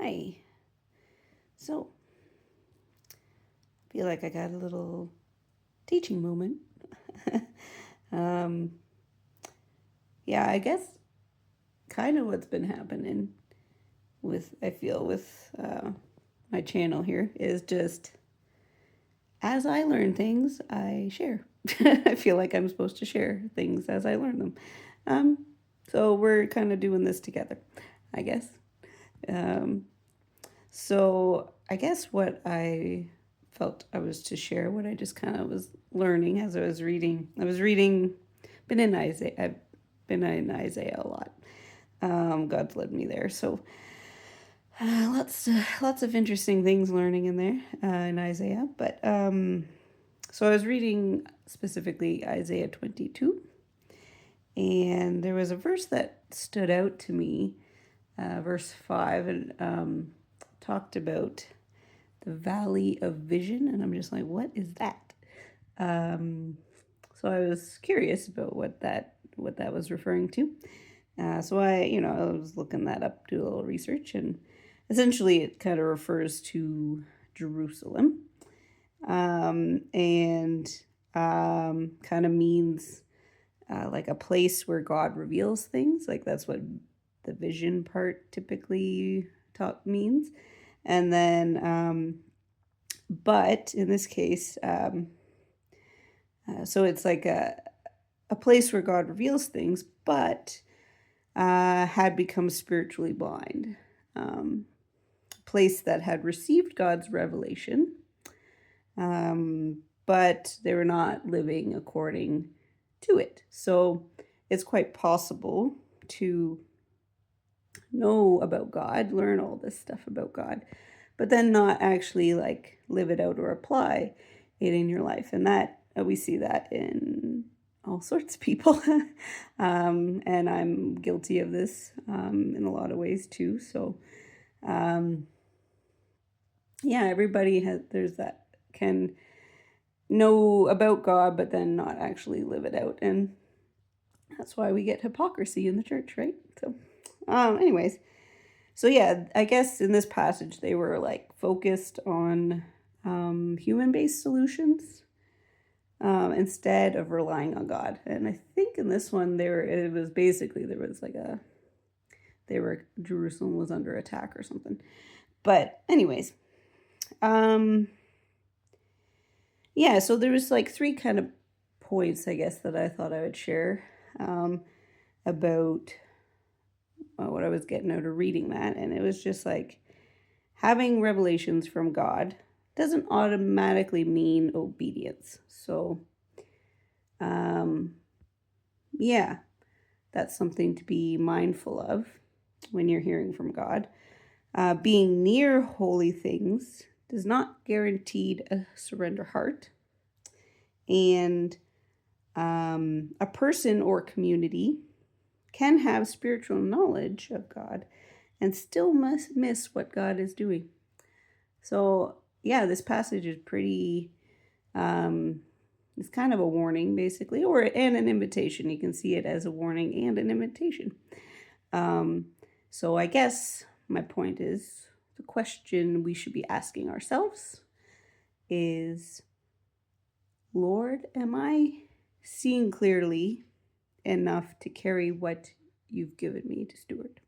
Hi. So, I feel like I got a little teaching moment. um, yeah, I guess kind of what's been happening I feel, with my channel here is just as I learn things, I share. I feel like I'm supposed to share things as I learn them. Um, so we're kind of doing this together, I guess. Um, So I guess what I felt I was to share, what I just kind of was learning as I was reading. Been in Isaiah. I've been in Isaiah a lot. God's led me there. So lots of interesting things learning in there in Isaiah. But so I was reading specifically Isaiah 22, and there was a verse that stood out to me, verse 5, and talked about the Valley of Vision, and I'm just like, what is that? Um, so I was curious about what that was referring to. So I was looking that up, do a little research, and essentially it kind of refers to Jerusalem, and kind of means like a place where God reveals things. Like that's what the vision part typically means. And then but in this case, so it's like a place where God reveals things, but had become spiritually blind. A place that had received God's revelation, but they were not living according to it. So it's quite possible to know about God, learn all this stuff about God, but then not actually like live it out or apply it in your life. And that we see that in all sorts of people. And I'm guilty of this in a lot of ways too. So, um, yeah, everybody there's that can know about God, but then not actually live it out. And that's why we get hypocrisy in the church, right? So, anyways, so yeah, I guess in this passage they were like focused on human-based solutions instead of relying on God. And I think in this one it was basically there was like Jerusalem was under attack or something. But anyways, yeah, so there was like three kind of points, I guess, that I thought I would share about what I was getting out of reading that. And it was just like having revelations from God doesn't automatically mean obedience. So, yeah, that's something to be mindful of when you're hearing from God. Being near holy things does not guarantee a surrender heart. And a person or community can have spiritual knowledge of God and still must miss what God is doing. So, yeah, this passage is pretty, it's kind of a warning, basically, and an invitation. You can see it as a warning and an invitation. So I guess my point is the question we should be asking ourselves is, Lord, am I seeing clearly enough to carry what you've given me to steward?